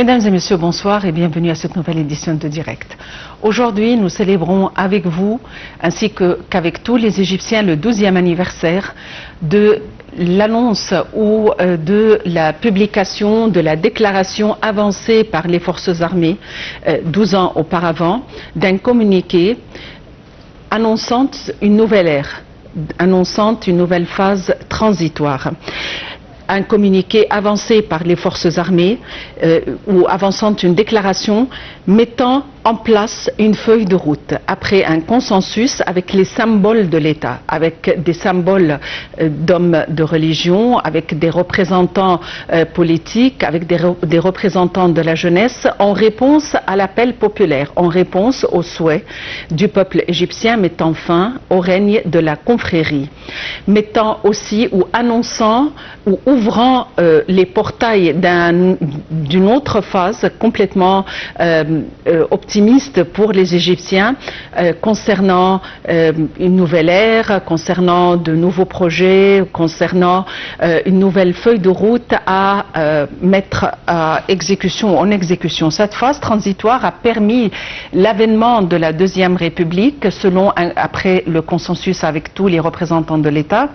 Mesdames et messieurs, bonsoir et bienvenue à cette nouvelle édition de Direct. Aujourd'hui, nous célébrons avec vous, ainsi qu'avec tous les Égyptiens, le 12e anniversaire de l'annonce ou de la publication de la déclaration avancée par les forces armées 12 ans auparavant d'un communiqué annonçant une nouvelle ère, annonçant une nouvelle phase transitoire. Un communiqué avancé par les forces armées ou avançant une déclaration mettant en place une feuille de route après un consensus avec les symboles de l'État, avec des symboles d'hommes de religion, avec des représentants politiques, avec des représentants de la jeunesse, en réponse à l'appel populaire, en réponse aux souhaits du peuple égyptien mettant fin au règne de la confrérie, mettant aussi ou annonçant ou ouvrant les portails d'une autre phase complètement optimiste pour les Égyptiens concernant une nouvelle ère, concernant de nouveaux projets, concernant une nouvelle feuille de route à mettre en exécution. Cette phase transitoire a permis l'avènement de la Deuxième République après le consensus avec tous les représentants de l'État.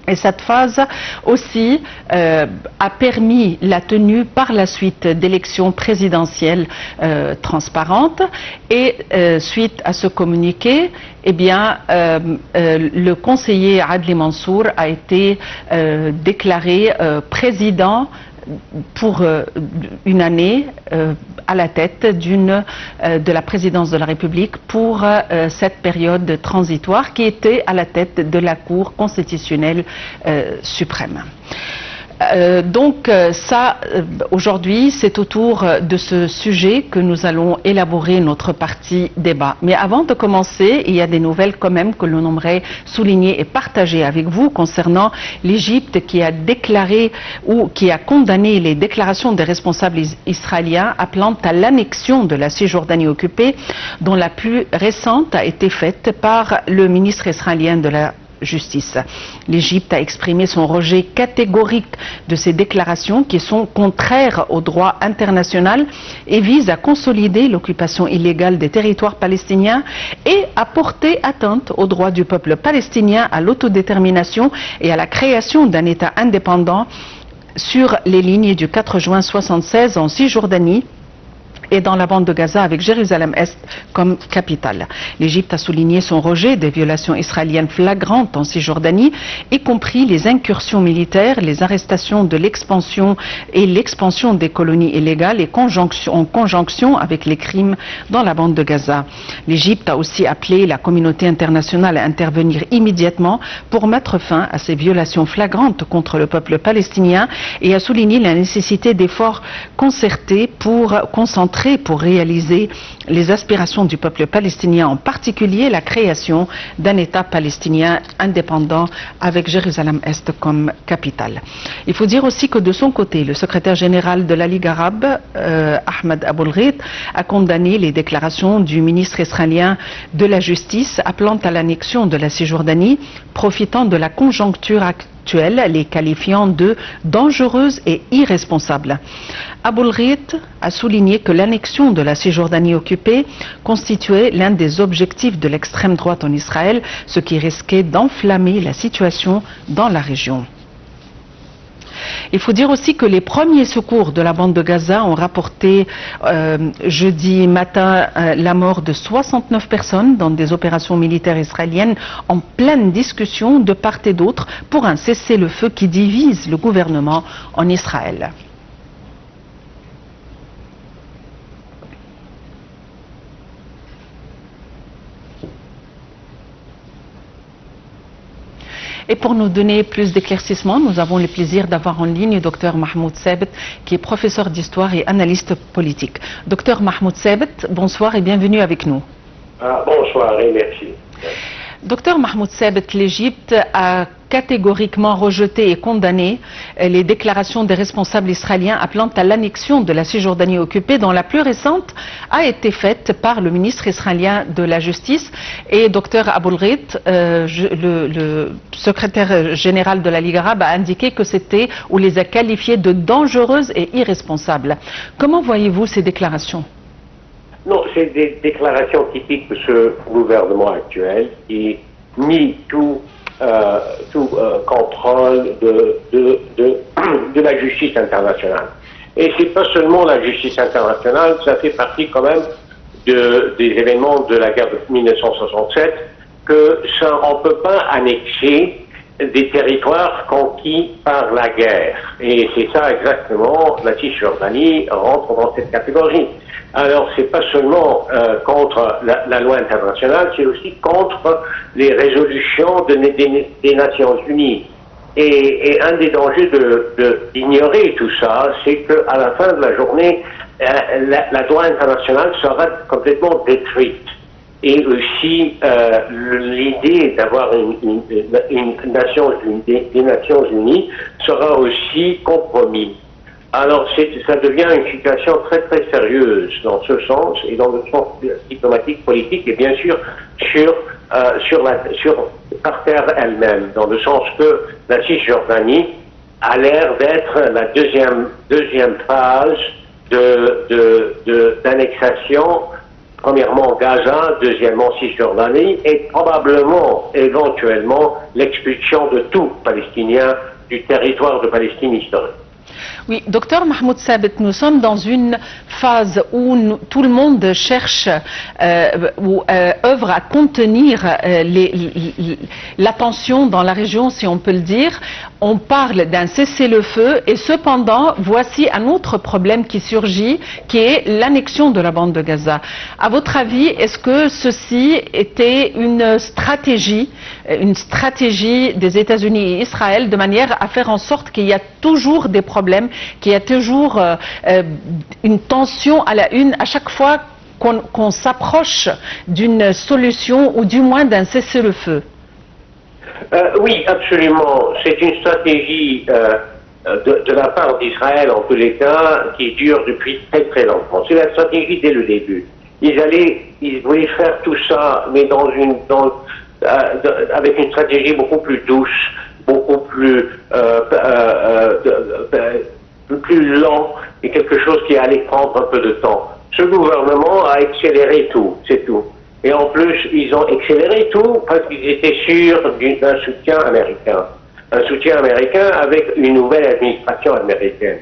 Et cette phase aussi a permis la tenue par la suite d'élections présidentielles transparentes. Et suite à ce communiqué, eh bien, le conseiller Adli Mansour a été déclaré président pour une année à la tête de la présidence de la République pour cette période transitoire qui était à la tête de la Cour constitutionnelle suprême. Donc aujourd'hui, c'est autour de ce sujet que nous allons élaborer notre partie débat. Mais avant de commencer, il y a des nouvelles quand même que l'on aimerait souligner et partager avec vous concernant l'Égypte qui a déclaré ou qui a condamné les déclarations des responsables israéliens appelant à l'annexion de la Cisjordanie occupée, dont la plus récente a été faite par le ministre israélien de la Justice. L'Égypte a exprimé son rejet catégorique de ces déclarations qui sont contraires au droit international et visent à consolider l'occupation illégale des territoires palestiniens et à porter atteinte au droit du peuple palestinien à l'autodétermination et à la création d'un État indépendant sur les lignes du 4 juin 1976 en Cisjordanie et dans la bande de Gaza avec Jérusalem-Est comme capitale. L'Égypte a souligné son rejet des violations israéliennes flagrantes en Cisjordanie, y compris les incursions militaires, les arrestations de l'expansion et l'expansion des colonies illégales et en conjonction avec les crimes dans la bande de Gaza. L'Égypte a aussi appelé la communauté internationale à intervenir immédiatement pour mettre fin à ces violations flagrantes contre le peuple palestinien et a souligné la nécessité d'efforts concertés pour réaliser les aspirations du peuple palestinien, en particulier la création d'un État palestinien indépendant avec Jérusalem-Est comme capitale. Il faut dire aussi que de son côté, le secrétaire général de la Ligue arabe, Ahmed Aboul-Gheit, a condamné les déclarations du ministre israélien de la Justice appelant à l'annexion de la Cisjordanie, profitant de la conjoncture actuelle, les qualifiant de dangereuses et irresponsables. Aboul-Gheit a souligné que l'annexion de la Cisjordanie occupée constituait l'un des objectifs de l'extrême droite en Israël, ce qui risquait d'enflammer la situation dans la région. Il faut dire aussi que les premiers secours de la bande de Gaza ont rapporté jeudi matin la mort de 69 personnes dans des opérations militaires israéliennes en pleine discussion de part et d'autre pour un cessez-le-feu qui divise le gouvernement en Israël. Et pour nous donner plus d'éclaircissements, nous avons le plaisir d'avoir en ligne Dr Mahmoud Sabet, qui est professeur d'histoire et analyste politique. Dr Mahmoud Sabet, bonsoir et bienvenue avec nous. Bonsoir et merci. Dr Mahmoud Sabet, l'Égypte a catégoriquement rejeté et condamné les déclarations des responsables israéliens appelant à l'annexion de la Cisjordanie occupée, dont la plus récente a été faite par le ministre israélien de la Justice et Dr Aboul Reit, le secrétaire général de la Ligue arabe, a indiqué que c'était, ou les a qualifiées de dangereuses et irresponsables. Comment voyez-vous ces déclarations? Non, c'est des déclarations typiques de ce gouvernement actuel qui nie tout contrôle de la justice internationale. Et c'est pas seulement la justice internationale, ça fait partie quand même des événements de la guerre de 1967, que ça, on peut pas annexer des territoires conquis par la guerre. Et c'est ça exactement, la Cisjordanie rentre dans cette catégorie. Alors, c'est pas seulement contre la loi internationale, c'est aussi contre les résolutions des Nations Unies. Et un des dangers d'ignorer tout ça, c'est qu'à la fin de la journée, la loi internationale sera complètement détruite. Et aussi, l'idée d'avoir des Nations Unies sera aussi compromise. Alors, ça devient une situation très très sérieuse dans ce sens et dans le sens diplomatique, politique et bien sûr par terre elle-même, dans le sens que la Cisjordanie a l'air d'être la deuxième phase d'annexation. Premièrement Gaza, deuxièmement Cisjordanie et probablement, éventuellement, l'expulsion de tout Palestinien du territoire de Palestine historique. Oui, docteur Mahmoud Sabit, nous sommes dans une phase où tout le monde cherche ou œuvre à contenir la tension dans la région, si on peut le dire. On parle d'un cessez-le-feu et cependant, voici un autre problème qui surgit, qui est l'annexion de la bande de Gaza. À votre avis, est-ce que ceci était une stratégie des États-Unis et Israël de manière à faire en sorte qu'il y a toujours des problèmes, qu'il y a toujours une tension à la une à chaque fois qu'on s'approche d'une solution ou du moins d'un cessez-le-feu? Oui, absolument. C'est une stratégie de la part d'Israël, en tous les cas, qui dure depuis très très longtemps. C'est la stratégie dès le début. Ils voulaient faire tout ça, mais avec une stratégie beaucoup plus douce, beaucoup plus lent et quelque chose qui allait prendre un peu de temps. Ce gouvernement a accéléré tout, c'est tout. Et en plus, ils ont accéléré tout parce qu'ils étaient sûrs d'un soutien américain. Un soutien américain avec une nouvelle administration américaine.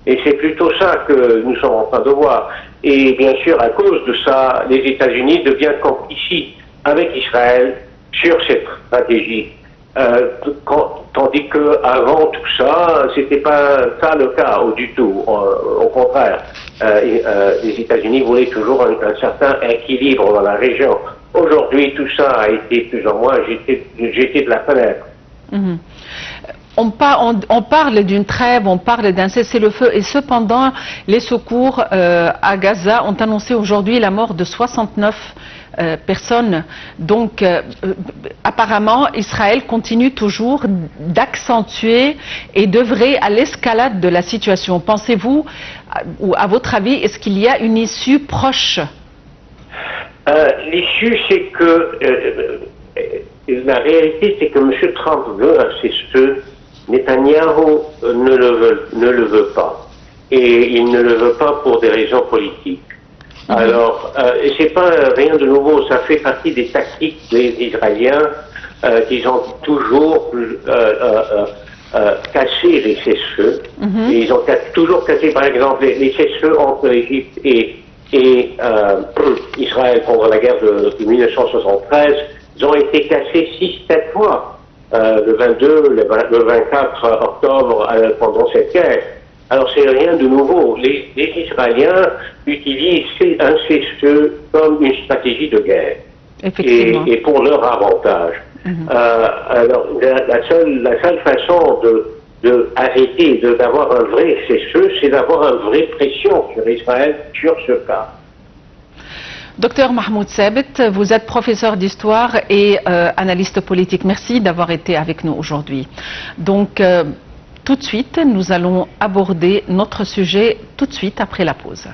Et c'est plutôt ça que nous sommes en train de voir. Et bien sûr, à cause de ça, les États-Unis deviennent complices avec Israël sur cette stratégie. Tandis que avant tout ça, c'était pas ça le cas du tout. Au contraire, les États-Unis voulaient toujours un certain équilibre dans la région. Aujourd'hui, tout ça a été plus ou moins jeté de la fenêtre. Mmh. On parle d'une trêve, on parle d'un cessez-le-feu et cependant les secours à Gaza ont annoncé aujourd'hui la mort de 69 personnes. Donc apparemment Israël continue toujours d'accentuer et d'œuvrer à l'escalade de la situation. Pensez-vous, ou à votre avis, est-ce qu'il y a une issue proche? L'issue, c'est que la réalité, c'est que M. Trump veut un cessez-le. Netanyahou ne le veut pas. Et il ne le veut pas pour des raisons politiques. Alors, c'est pas rien de nouveau, ça fait partie des tactiques des Israéliens qu'ils ont toujours cassé les cessez-le. Et ils ont toujours cassé, par exemple, les cessez-le entre l'Égypte et Israël pendant la guerre de 1973. Ils ont été cassés 6-7 fois. Le 22, le 24 octobre pendant cette guerre. Alors c'est rien de nouveau. Les Israéliens utilisent un cessez-le comme une stratégie de guerre et pour leur avantage. Alors la seule façon de arrêter, d'avoir un vrai cessez-le, c'est d'avoir une vraie pression sur Israël sur ce cas. Docteur Mahmoud Sabit, vous êtes professeur d'histoire et analyste politique. Merci d'avoir été avec nous aujourd'hui. Donc, tout de suite, nous allons aborder notre sujet tout de suite après la pause.